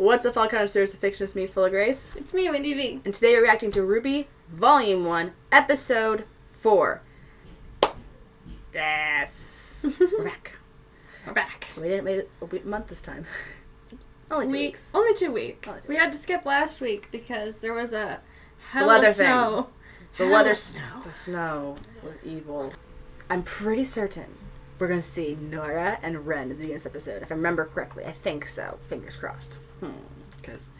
What's up, all kind of serious fiction? It's me, Full0Grace. It's me, WindyVee. And today we're reacting to RWBY Volume 1, Episode 4. Yes! We're back. We're back. We didn't wait a month this time. Only 2 weeks. Only 2 weeks. Only 2 we had to skip last week because there was a The weather of snow. thing. The snow was evil. I'm pretty certain we're going to see Nora and Ren at the beginning of this episode. If I remember correctly. I think so. Fingers crossed. Because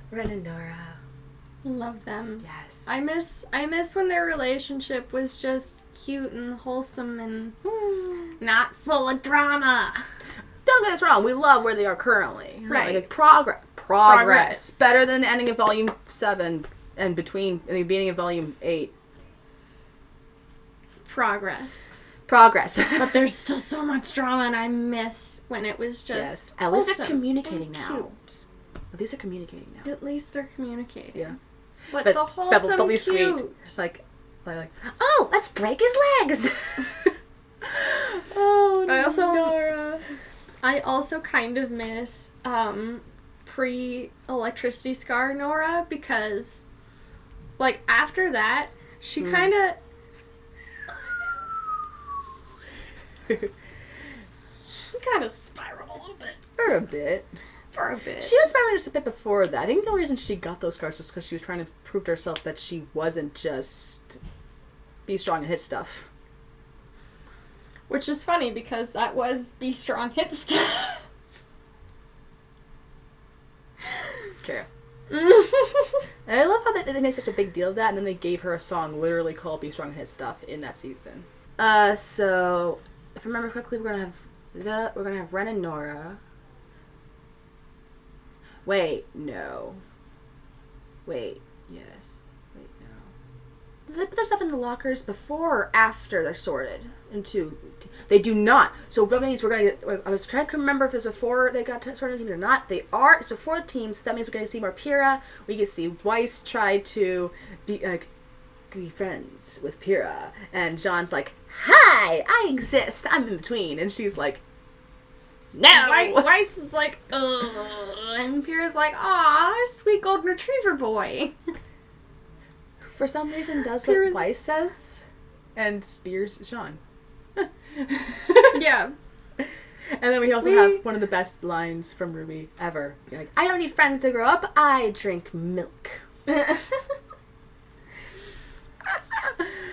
Ren and Nora. Love them. Yes. I miss when their relationship was just cute and wholesome and not full of drama. Don't get us wrong. We love where they are currently. Right. Like progress. Better than the ending of Volume 7 and the beginning of Volume 8. Progress. But There's still so much drama, and I miss when it was just At least wholesome they're communicating and now. cute. At least they're communicating now. At least they're communicating. Yeah. But the wholesome they'll be cute. Sweet. Like, oh, let's break his legs. Oh, Nora. I also kind of miss pre-electricity scar Nora because, like, after that, she kind of... she kind of spiraled a little bit. For a bit. She was spiraling just a bit before that. I think the only reason she got those scars is because she was trying to prove to herself that she wasn't just be strong and hit stuff. Which is funny because that was be strong, hit stuff. True. And I love how they made such a big deal of that, and then they gave her a song literally called Be Strong and Hit Stuff in that season. So if I remember correctly, we're gonna have Ren and Nora. Wait, no. Wait, yes. Wait, no. They put their stuff in the lockers before or after they're sorted into... They do not. So that means we're going to get... I was trying to remember if it's before they got sorted into teams or not. They are. It's before the teams. So that means we're going to see more Pyrrha. We get to see Weiss try to be friends with Pyrrha. And John's like, hi, I exist. I'm in between. And she's like, no! Weiss is like, ugh. And Pyrrha's like, aw, sweet golden retriever boy. For some reason, does what Weiss says and spears Sean. Yeah. And then we also have one of the best lines from RWBY ever. You're like, I don't need friends to grow up. I drink milk.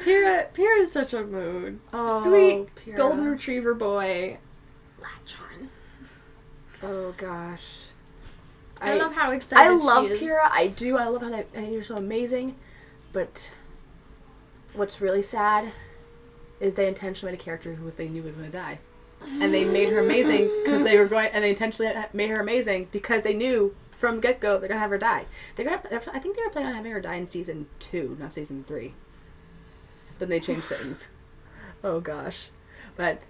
Pyrrha is such a mood. Oh, sweet Pyrrha. golden retriever boy. Latch on. Oh gosh. I love how excited she is. I love Pyrrha. I do. I love how you're so amazing. But what's really sad is they intentionally made a character who they knew was going to die. And they made her amazing because they intentionally made her amazing because they knew from get-go they're going to have her die. I think they were planning on having her die in season 2, not season 3. But they changed things. Oh gosh. But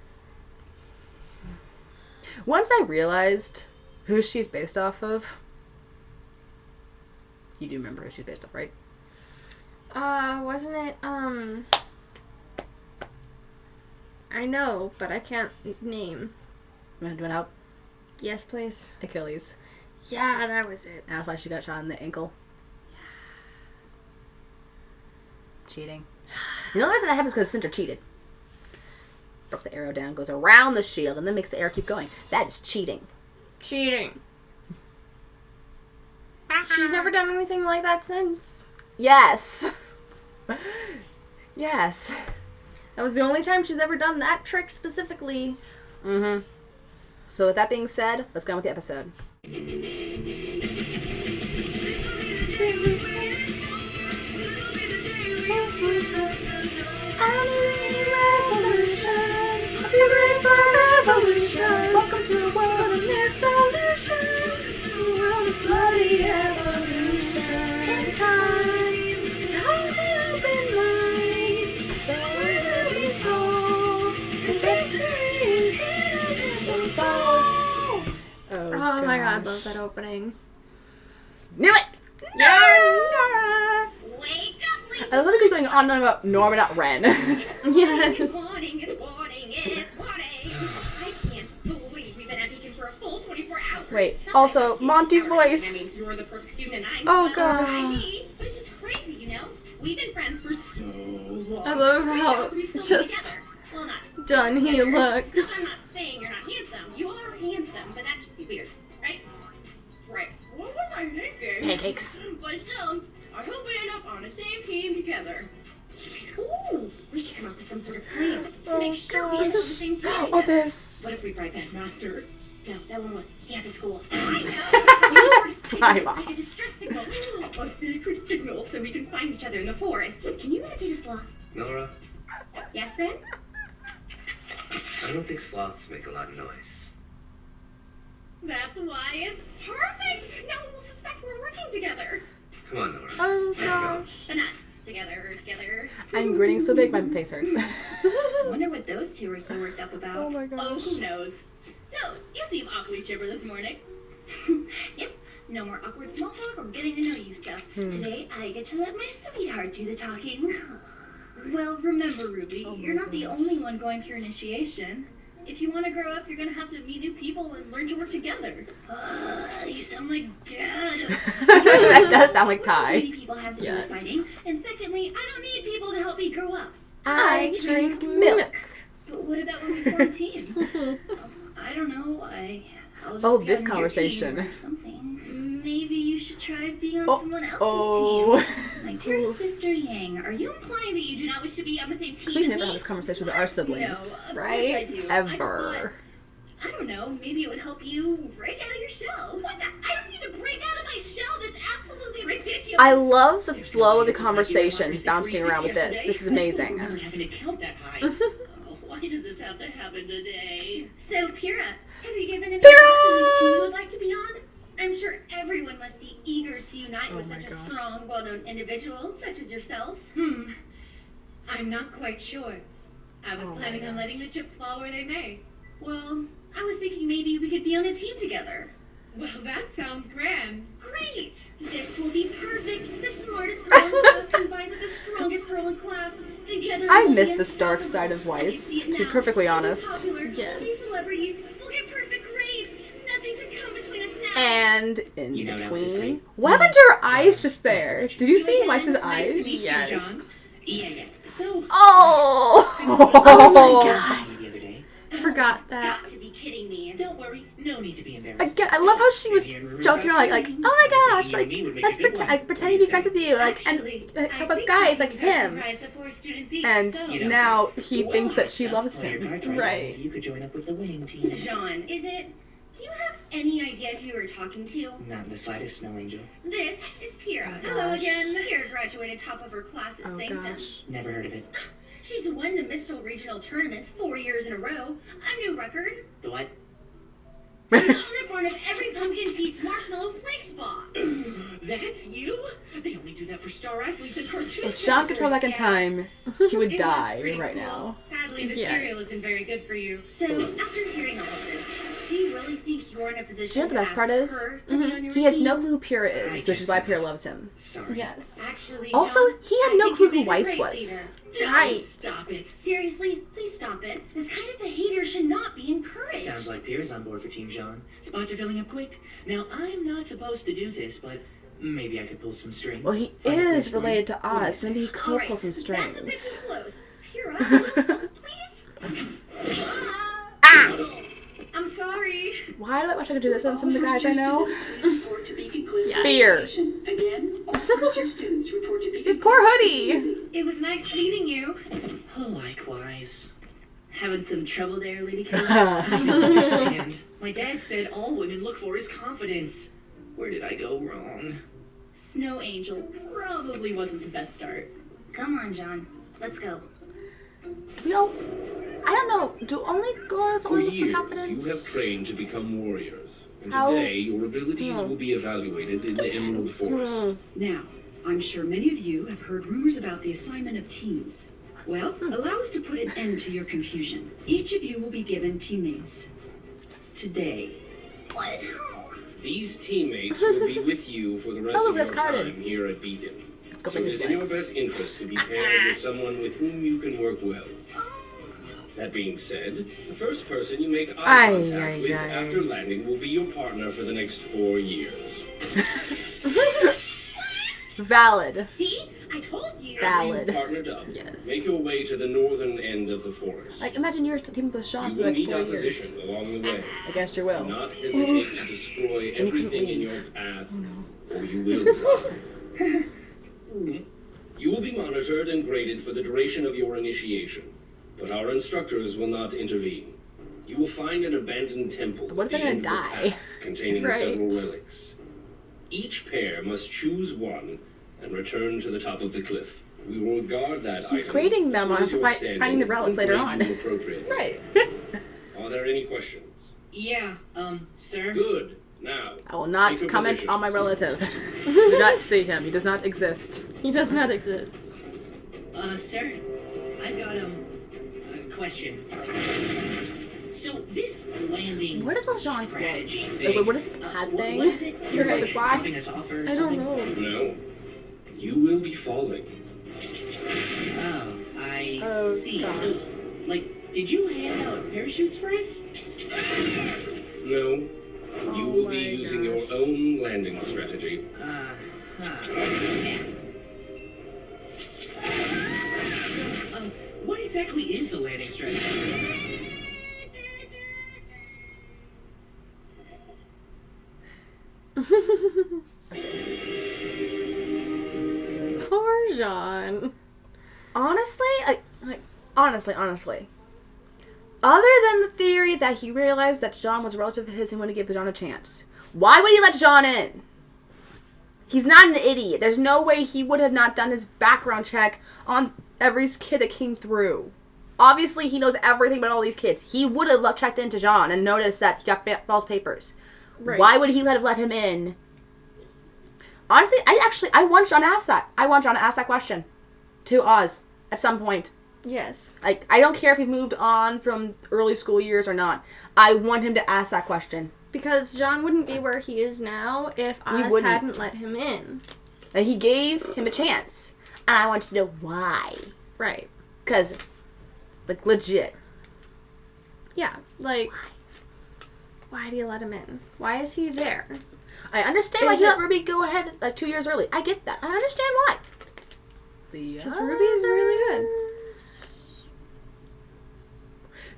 once I realized who she's based off of, you do remember who she's based off, right? Wasn't it, I know, but I can't name. Do you want help? Yes, please. Achilles. Yeah, that was it. And that's why she got shot in the ankle. Cheating. You know the reason that happens because Cinder cheated. Broke the arrow down, goes around the shield, and then makes the arrow keep going. That is cheating. Cheating. She's never done anything like that since. Yes. Yes. That was the only time she's ever done that trick specifically. Mm-hmm. So with that being said, let's go on with the episode. Welcome to a world of new solutions. A world of bloody evolution. And time. And open light. So we're really told. Cause victory is in our soul. Oh my god, I love that opening. Knew it! Yeah! Wake up, I love it going on about Norma, not Ren. Yes. It's warning. I can't believe we've been at Beacon for a full 24 hours. Wait, also, Monty's voice. You're the perfect student and Oh, God. But it's just crazy, you know? We've been friends for so long. I love how just Well, not done he looks. I'm not saying you're not handsome. You are handsome, but that'd just be weird, right? Right. What was I thinking? Pancakes. But still, I hope we end up on the same team together. Ooh, we should come up with some sort of plan to make sure we end up on the same team together. Oh, this. What if we bribe that master? No, that won't work. He has a school. Bribe Like a distress signal. A secret signal so we can find each other in the forest. Can you imitate a sloth? Nora, Yes, Ben? I don't think sloths make a lot of noise. That's why it's perfect. Now we'll suspect we're working together. Come on, Nora. Oh, Let's go. gosh. But not together. I'm grinning so big, my face hurts. Wonder what those two are so worked up about. Oh my gosh. who knows? So, you seem awfully chipper this morning. Yep. No more awkward small talk or getting to know you stuff. Today, I get to let my sweetheart do the talking. Well, remember, Ruby, you're not the only one going through initiation. If you want to grow up, you're going to have to meet new people and learn to work together. You sound like Dad. That does sound like What does Ty. many people have to do with fighting? And secondly, I don't need people to help me grow up. I drink milk. But what about when we form teams? I don't know. I'll just Oh, be this on your conversation. team or something. Maybe you should try being on Oh, someone else's oh. team. My dear sister Yang, are you implying that you do not wish to be on the same team? We've as never me? had this conversation with our siblings, No, of course I right? do. Ever. I don't know. Maybe it would help you break out of your shell. What? I don't need to break out of my shell. That's absolutely ridiculous. I love the flow of the conversation bouncing around with this. This is amazing. Remember having to count that high. Oh, why does this have to happen today? So, Pyrrha, have you given any thought to which team you would like to be on? I'm sure everyone must be eager to unite with such a strong, well-known individual such as yourself. I'm not quite sure. I was planning on letting the chips fall where they may. Well, I was thinking maybe we could be on a team together. Well, that sounds grand. Great! This will be perfect. The smartest girl in class combined with the strongest girl in class. Together I we'll be miss this dark unstoppable. side of I can Weiss, see it to be now. perfectly We'll be honest. popular. Yes. We'll be celebrities. We'll get perfect grades. Nothing could come between us now. And in You know what else is between. great? What happened to her eyes just there? Did you see Weiss's Nice to eyes? meet you, Yes. John. Yeah. So, Oh! The other day. I forgot that. got to be kidding me. Don't worry, no need to be embarrassed. Again, I love how she was joking around, like, oh my gosh, like, let's pretend to be friends with you, like, and talk about guys like him. And now he thinks that she loves him. Right. You could join up with the winning team. John, is it? Do you have any idea who you were talking to? Not the slightest, Snow Angel. This is Pyrrha. Oh, Hello gosh. again. Pyrrha graduated top of her class at Oh Sanctum. gosh. Never heard of it. She's won the Mistral Regional Tournaments 4 years in a row. A new record. The what? She's on the front of every Pumpkin Pete's Marshmallow Flakes box. That's you? They only do that for star athletes and cartoons. If John could travel back in time, he would It was die pretty right cool. now. Sadly, the Yes. cereal isn't very good for you. So, after hearing all of this, do you really think you're in a position Do you know what the to best ask part is? her to be on your He has team? no clue who Pyrrha is, which is why Pyrrha loves him. Sorry. Yes. Actually, Also, John, he had I no think clue you who made a Weiss great was. leader. Right. Stop it. Seriously, please stop it. This kind of behavior should not be encouraged. Sounds like Pierre's on board for Team Jean. Spots are filling up quick. Now, I'm not supposed to do this, but maybe I could pull some strings. Well, he Find a place is for you. related to What do you Oz, so maybe he say? could All right, pull some That's a bit strings. too close. Pyrrha, please. Ah! I'm sorry. Why do I wish I could do this on some of the guys I know? Report to be concluded. Spear. Again, all first-year students report to be His poor hoodie. It was nice meeting you. Likewise. Having some trouble there, Lady Killer? I don't understand. My dad said all women look for is confidence. Where did I go wrong? Snow Angel probably wasn't the best start. Come on, John. Let's go. You know, I don't know. Do only girls For only look for years, confidence? you have trained to become warriors, and How- today your abilities will be evaluated in the Emerald Forest. Now, I'm sure many of you have heard rumors about the assignment of teams. Well, allow us to put an end to your confusion. Each of you will be given teammates. Today. What? These teammates will be with you for the rest Oh, of that's your Cardin. time here at Beacon. go So make it his is in your legs. best interest to be paired with someone with whom you can work well. That being said, the first person you make eye Aye, contact aye, with aye. after landing will be your partner for the next 4 years. Valid. See? I told you. Valid. You've partnered up. Yes. Make your way to the northern end of the forest. Like, imagine you're teaming with Sean You for will like meet 4 years. opposition along the way. Against your Do will. not hesitate to destroy And you couldn't everything in leave. your path, or you will die. You will be monitored and graded for the duration of your initiation, but our instructors will not intervene. You will find an abandoned temple But what if at the they're end gonna of the die? path containing Right. several relics. Each pair must choose one and return to the top of the cliff. We will guard that He's item grading as them long on as you're standing finding the relics and later grade on. you appropriately. Right. Are there any questions? Yeah, sir. Good. Now, I will not take your comment positions. on my relative. Do not see him. He does not exist. He does not exist. Sir, I've got, a question. So this landing What is with Sean's strategy voice? thing, Like, what is that what thing? is it? You're Right. like dropping us off or I something? don't know. No. You will be falling. Oh, I Oh, see. God. So, like, did you hand out parachutes for us? No. You Oh will be my using gosh. your own landing strategy. Yeah. So, what exactly is a landing strategy? Poor Jean. Honestly, honestly. Other than the theory that he realized that Jean was a relative of his and wanted to give Jean a chance, why would he let Jean in? He's not an idiot. There's no way he would have not done his background check on every kid that came through. Obviously, he knows everything about all these kids. He would have checked into Jean and noticed that he got false papers. Right. Why would he let him in? Honestly, I want John to ask that. I want John to ask that question to Oz at some point. Yes. Like, I don't care if he moved on from early school years or not. I want him to ask that question. Because John wouldn't be where he is now if Oz wouldn't. hadn't let him in. And he gave him a chance. And I want to know why. Right. Because, like, legit. Yeah. Like, why do you let him in? Why is he there? I understand why Is he it- let Ruby go ahead 2 years early. I get that. I understand why. Because Ruby is really good.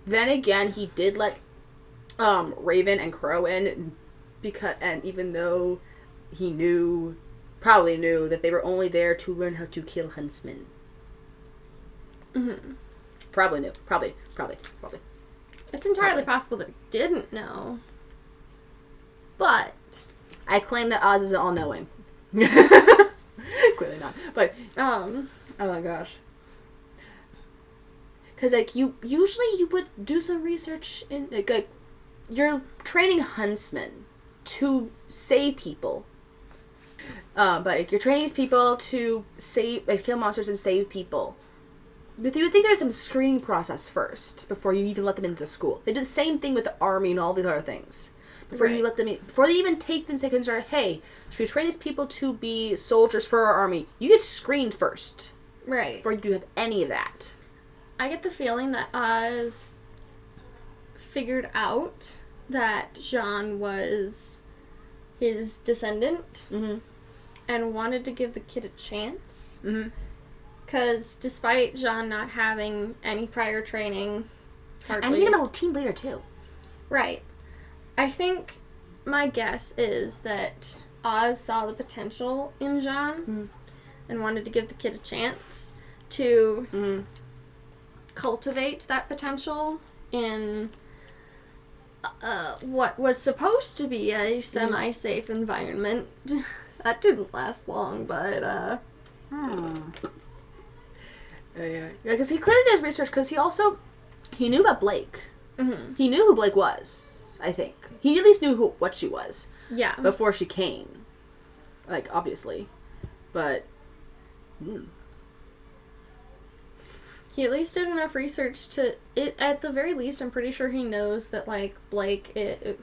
Then again, he did let Raven and Crow in and even though he probably knew that they were only there to learn how to kill huntsmen. Mm-hmm. Probably knew. Probably. It's entirely possible that he didn't know. But I claim that Oz is all-knowing. Clearly not. But, oh my gosh. Because, like, usually you would do some research in, like, you're training huntsmen to save people. But, like, you're training these people to kill monsters and save people. But you would think there's some screening process first before you even let them into the school. They do the same thing with the army and all these other things. Before you let them in, before they even take them, say, consider, hey, should we train these people to be soldiers for our army? You get screened first. right. Before you do have any of that. I get the feeling that Oz figured out that Jean was his descendant Mm-hmm. and wanted to give the kid a chance. Mm-hmm. Because despite Jean not having any prior training, hardly, And even a little team leader, too. right. I think my guess is that Oz saw the potential in Jean and wanted to give the kid a chance to cultivate that potential in what was supposed to be a semi-safe environment. That didn't last long, but Yeah, because he clearly did his research, because he knew about Blake. mm-hmm. He knew who Blake was, I think. He at least knew what she was yeah. before she came. Like, obviously. But, He at least did enough research to at the very least, I'm pretty sure he knows that, like,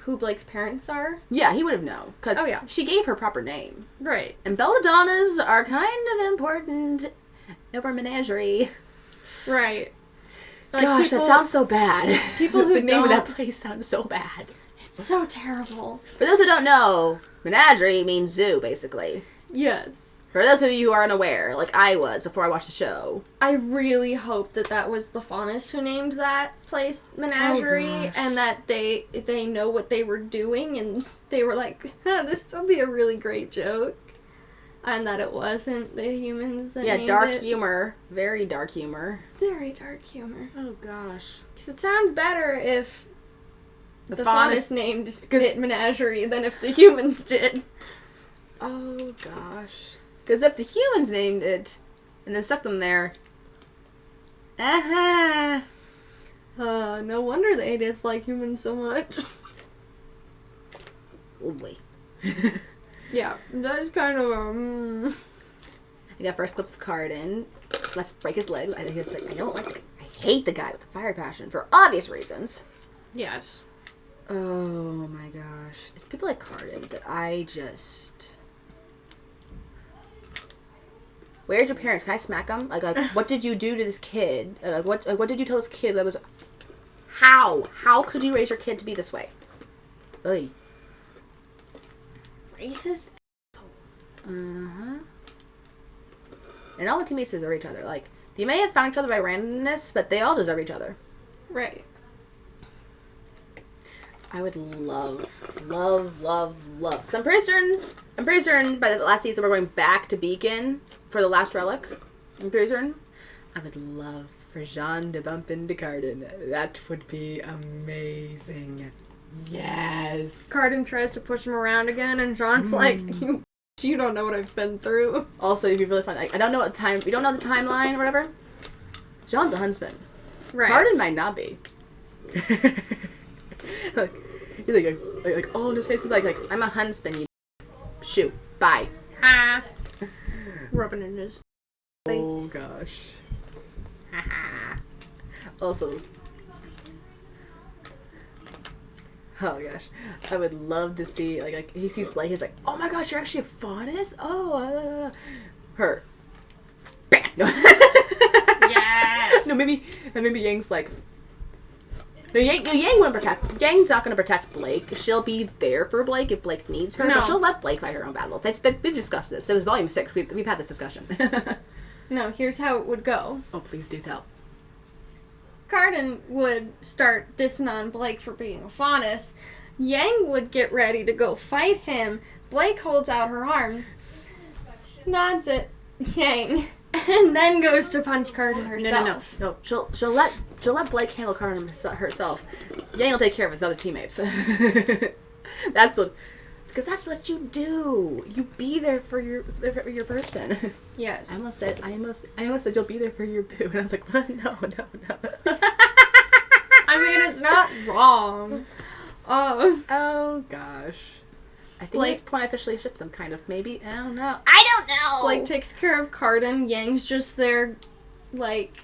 who Blake's parents are. yeah, he would have known. Because Oh, yeah. she gave her proper name. Right. And belladonnas are kind of important over menagerie. Right. Like, Gosh, that sounds so bad. people who the name of that don't- place sounds so bad. It's so terrible. For those who don't know, menagerie means zoo, basically. Yes. For those of you who are unaware, like I was before I watched the show. I really hope that was the Faunus who named that place Menagerie, gosh. and that they know what they were doing, and they were like, this will be a really great joke. And that it wasn't the humans that named dark it. humor. Very dark humor. Very dark humor. Oh, gosh. Because it sounds better if the Faunus named it Menagerie than if the humans did. Oh, gosh. Because if the humans named it and then stuck them there. No wonder they dislike humans so much. Oh, boy. Yeah, that's kind of I got first clips of Cardin. Let's break his leg. I hate the guy with the fire passion for obvious reasons. Yes. Oh my gosh. It's people like Cardin that I just... Where's your parents? Can I smack them? Like, what did you do to this kid? What did you tell this kid that was... How? How could you raise your kid to be this way? Ugh. Racist? Uh-huh. And all the teammates deserve each other. Like, they may have found each other by randomness, but they all deserve each other. Right. I would love, because I'm pretty certain by the last season we're going back to Beacon for the last relic. I'm pretty certain. I would love for Jean to bump into Cardin. That would be amazing. Yes. Cardin tries to push him around again, and John's like, you don't know what I've been through. Also, it'd be really fun. Like, I don't know what time, we don't know the timeline or whatever. Jean's a huntsman. Right. Cardin might not be. Like, he's like, oh, and his face is like, I'm a huntsman, you shoot, bye. Ha. Rubbing in his face. Oh, gosh. Also, oh gosh, I would love to see, like he sees Blake, he's like, oh my gosh, you're actually a Faunus? Oh, her. Bam! No. Yes! No, maybe Yang's like, no, Yang won't protect, Yang's not going to protect Blake. She'll be there for Blake if Blake needs her, No. but she'll let Blake fight her own battles. We've discussed this. It was volume 6. We've had this discussion. No, here's how it would go. Oh, please do tell. Cardin would start dissing on Blake for being a Faunus. Yang would get ready to go fight him. Blake holds out her arm, nods at Yang, and then goes to punch Cardin herself. No. She'll let Blake handle Cardin herself. Yang will take care of his other teammates. Because that's what you do. You be there for your person. Yes. I almost said you'll be there for your boo, and I was like, what? No. I mean, it's not wrong. Oh gosh. I think Blake- at this point I officially shipped them, kind of. Maybe. I don't know. Blake takes care of Cardin. Yang's just there, like,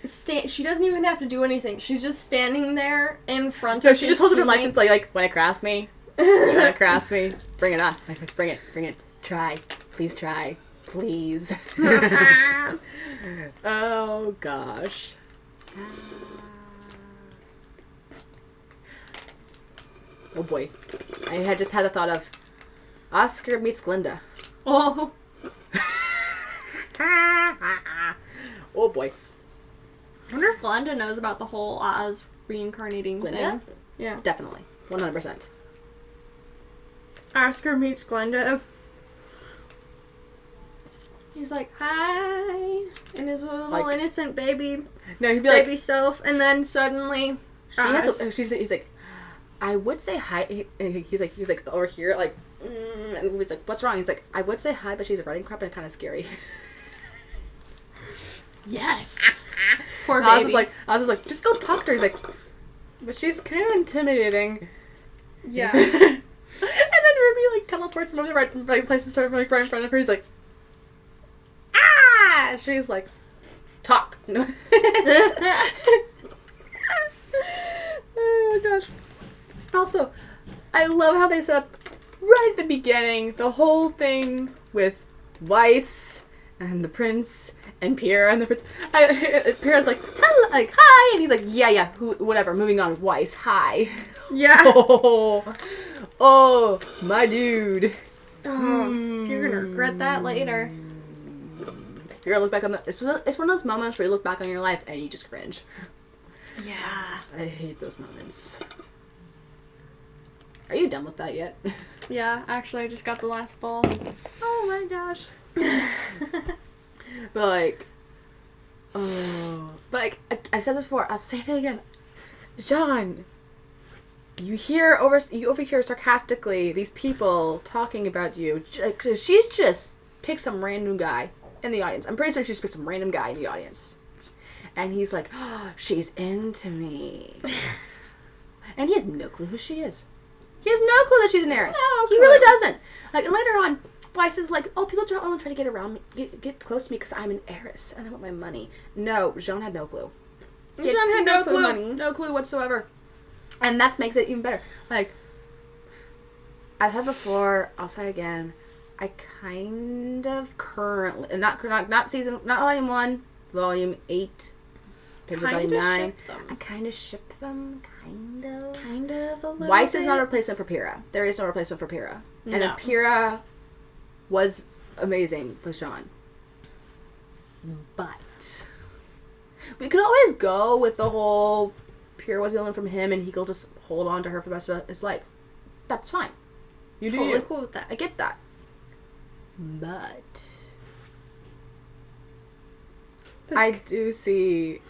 she doesn't even have to do anything. She's just standing there in front No, of she his just holds up her teammates. license like, when it cross me. When it cross me. Bring it on. Like, bring it. Try. Please try. Please. Oh gosh. Oh boy. I had just had the thought of Oscar meets Glinda. Oh. Oh boy. I wonder if Glenda knows about the whole Oz reincarnating Glinda? thing. Yeah. Definitely. 100%. Oscar meets Glenda. He's like, hi. And his little Like- innocent baby No, he'd be like, self. And then suddenly, he's like, I would say hi. He's like over here, like, and he's like, what's wrong? He's like, I would say hi, but she's a running crop and kind of scary. yes. Poor I baby. was just like, just go talk to her. He's like, but she's kind of intimidating. yeah. And then Ruby like teleports him over the right places, like right in front of her. He's like, ah! She's like, talk. No. Oh gosh. Also, I love how they set up right at the beginning the whole thing with Weiss and the prince And Pierre and Pierre's like, hello, like, hi, and he's like, yeah, whatever, moving on. Weiss, hi. Yeah. Oh, my dude. Oh, you're gonna regret that later. You're gonna look back on it's one of those moments where you look back on your life and you just cringe. Yeah. I hate those moments. Are you done with that yet? Yeah, actually, I just got the last ball. Oh my gosh. But like, oh, but like, I've said this before. I'll say it again. Jean, you overhear sarcastically these people talking about you. She's just picked some random guy in the audience. I'm pretty sure she just picked some random guy in the audience, and he's like, oh, she's into me, and he has no clue who she is. He has no clue that she's an heiress. No He clue. really doesn't. Like, and later on, Weiss is like, oh, people only try to get around me, get close to me because I'm an heiress and I want my money. No, Jean had no clue. Jean had no clue money. No clue whatsoever. And that makes it even better. Like, I've said before, I'll say again, I kind of currently, not volume 1, volume 8, volume 9. I kind of ship them, kind of a little Weiss bit. is not a replacement for Pyrrha. There is no replacement for Pyrrha. And No. Pyrrha was amazing with Jean. But we could always go with the whole Pyrrha was stolen from him and he could just hold on to her for the rest of his life. That's fine. You do Totally you. cool with that. I get that. But I do see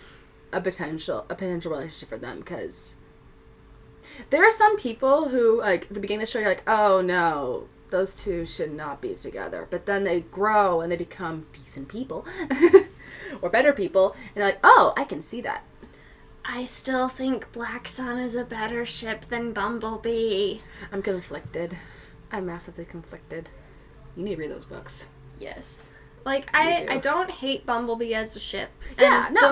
a potential relationship for them because there are some people who, like, at the beginning of the show, you're like, oh no, those two should not be together. But then they grow and they become decent people or better people, and they're like, oh, I can see that. I still think Black Sun is a better ship than Bumblebee. I'm conflicted. I'm massively conflicted. You need to read those books. Yes. Like, do. I don't hate Bumblebee as a ship. Yeah, And no.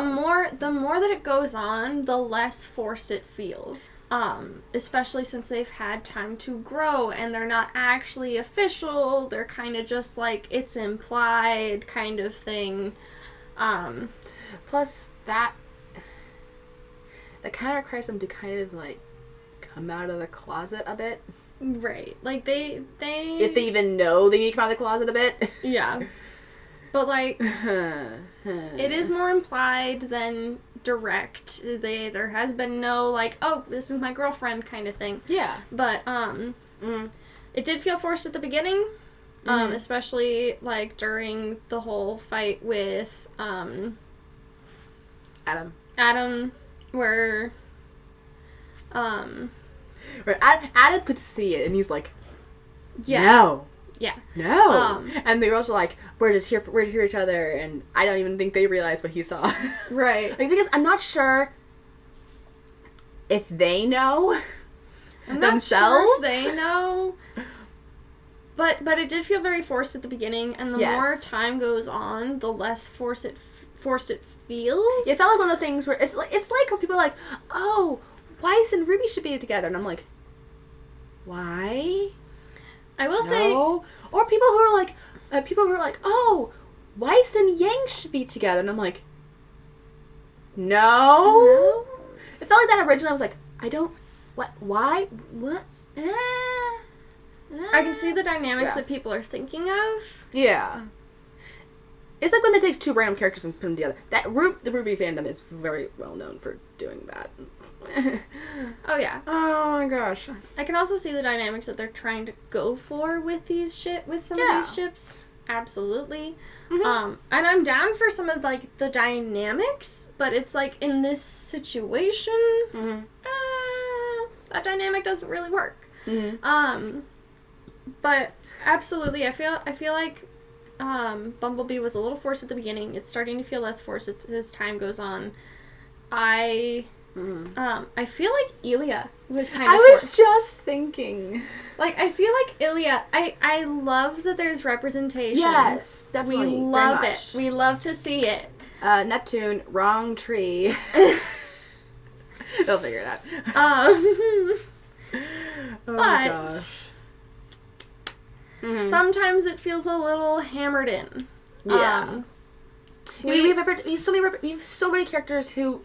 The more that it goes on, the less forced it feels. Especially since they've had time to grow and they're not actually official. They're kind of just like, it's implied kind of thing. Plus, that kind of requires them to kind of, like, come out of the closet a bit. Right. Like, they... If they even know they need to come out of the closet a bit. Yeah. But, like, it is more implied than direct. There has been no, like, oh, this is my girlfriend kind of thing. Yeah. But, it did feel forced at the beginning. Especially, like, during the whole fight with, Adam, where, Where Adam could see it, and he's like, yeah. no. Yeah. No. And they were also like, we're to hear each other, and I don't even think they realized what he saw. Right. Like, the thing is, I'm not sure if they know I'm themselves. not sure if they know. But it did feel very forced at the beginning, and the Yes. more time goes on, the less forced it feels. It felt like one of those things where it's like when people are like, oh, Weiss and Ruby should be together, and I'm like, why? I will say, No. Or people who are like, oh, Weiss and Yang should be together, and I'm like, no. It felt like that originally. I was like, I don't. What? Why? What? I can see the dynamics Yeah. that people are thinking of. Yeah. It's like when they take two random characters and put them together. The RWBY fandom is very well known for doing that. Oh yeah. Oh my gosh. I can also see the dynamics that they're trying to go for with some Yeah. of these ships. Absolutely. Mhm. And I'm down for some of like the dynamics, but it's like in this situation, Mhm. that dynamic doesn't really work. Mhm. But absolutely, I feel like Bumblebee was a little forced at the beginning. It's starting to feel less forced as time goes on. I feel like Ilya was kind of I was forced. just thinking. Like, I feel like Ilya, I love that there's representation. Yes, definitely. We very love much. it. We love to see it. Neptune, wrong tree. They'll figure it out. Oh my but gosh. sometimes it feels a little hammered in. Yeah. We have so many characters who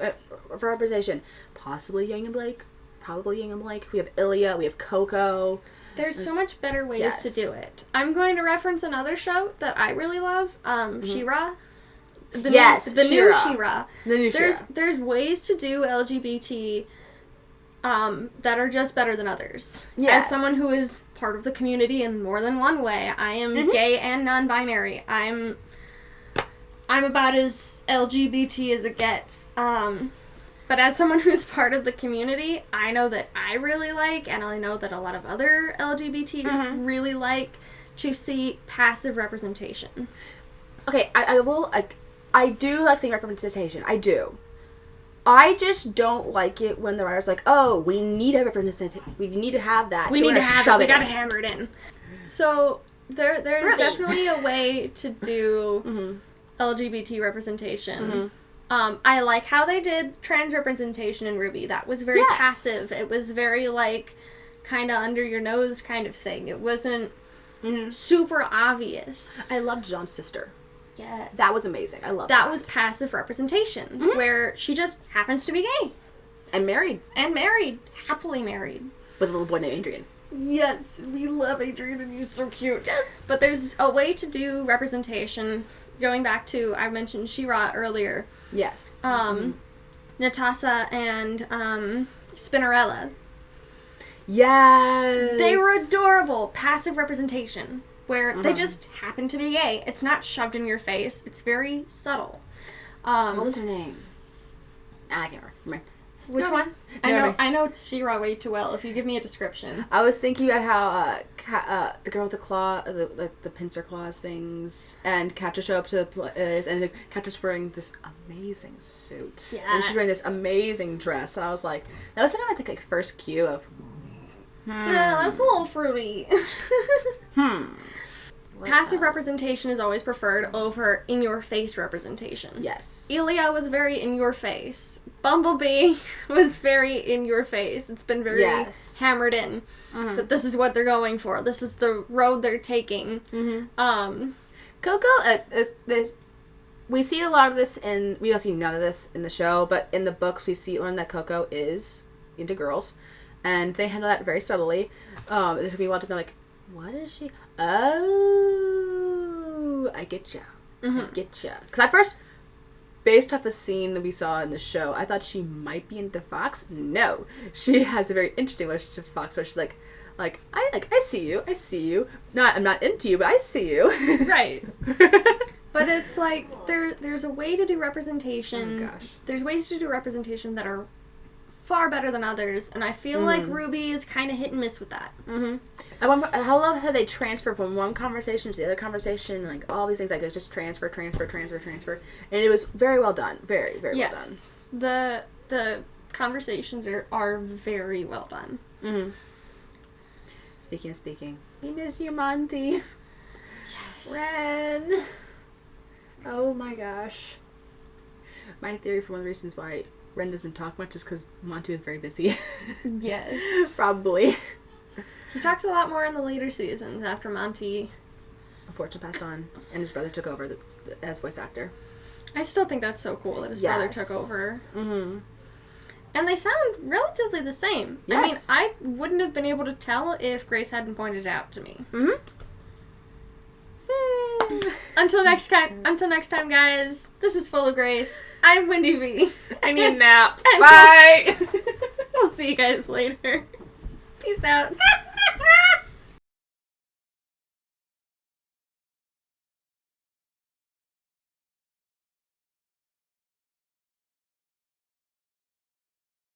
for representation. Possibly Yang and Blake. Probably Yang and Blake. We have Ilya. We have Coco. There's so much better ways to do it. I'm going to reference another show that I really love, She-Ra. The new She-Ra. There's ways to do LGBT that are just better than others. Yes. As someone who is part of the community in more than one way, I am gay and non-binary. I'm about as LGBT as it gets. But as someone who's part of the community, I know that I really like, and I know that a lot of other LGBTs really like, to see passive representation. Okay, I do like seeing representation. I do. I just don't like it when the writer's like, oh, we need a representation. We need to have that. We need to have it. We gotta hammer it in. So there's definitely a way to do LGBT representation. I like how they did trans representation in RWBY. That was very passive. It was very, like, kind of under your nose kind of thing. It wasn't super obvious. I loved John's sister. Yes. That was amazing. I loved that. That was passive representation, where she just happens to be gay. And married. Happily married. With a little boy named Adrian. Yes, we love Adrian and he's so cute. But there's a way to do representation. Going back to, I mentioned She-Ra earlier. Yes. Natasha and Spinnerella. Yes. They were adorable. Passive representation. Where they just happen to be gay. It's not shoved in your face. It's very subtle. What was her name? I can't remember. Which one? I know She-Ra way too well. If you give me a description. I was thinking about how the girl with the claw, the pincer claws things, and Katja show up to the place, and Katja's wearing this amazing suit. Yes. And she's wearing this amazing dress, and I was like, that was kind of like first cue of. No, that's a little fruity. Passive representation is always preferred over in-your-face representation. Yes. Ilya was very in-your-face. Bumblebee was very in-your-face. It's been very hammered in. That this is what they're going for. This is the road they're taking. Coco, we see a lot of this we don't see none of this in the show, but in the books we learn that Coco is into girls. And they handle that very subtly. It took me a while to be like, what is she? Oh, I get ya. I get ya. Because at first, based off a scene that we saw in the show, I thought she might be into Fox. No. She has a very interesting relationship to Fox, where she's like, I see you. I'm not into you, but I see you. Right. But it's like, there's a way to do representation. Oh, gosh. There's ways to do representation that are far better than others, and I feel like RWBY is kind of hit and miss with that. I love how they transfer from one conversation to the other conversation, like all these things, like just transfer, and it was very well done, very, very well done. The conversations are very well done. Speaking, we miss you, Monty. Yes. Ren. Oh my gosh. My theory for one of the reasons why Ren doesn't talk much is because Monty was very busy. Yes. Probably. He talks a lot more in the later seasons after Monty, unfortunately, passed on, and his brother took over as voice actor. I still think that's so cool that his brother took over. And they sound relatively the same. Yes. I mean, I wouldn't have been able to tell if Grace hadn't pointed it out to me. Until next time, guys. This is Full0Grace. I'm WindyVee. I need a nap. Bye. We'll see you guys later. Peace out.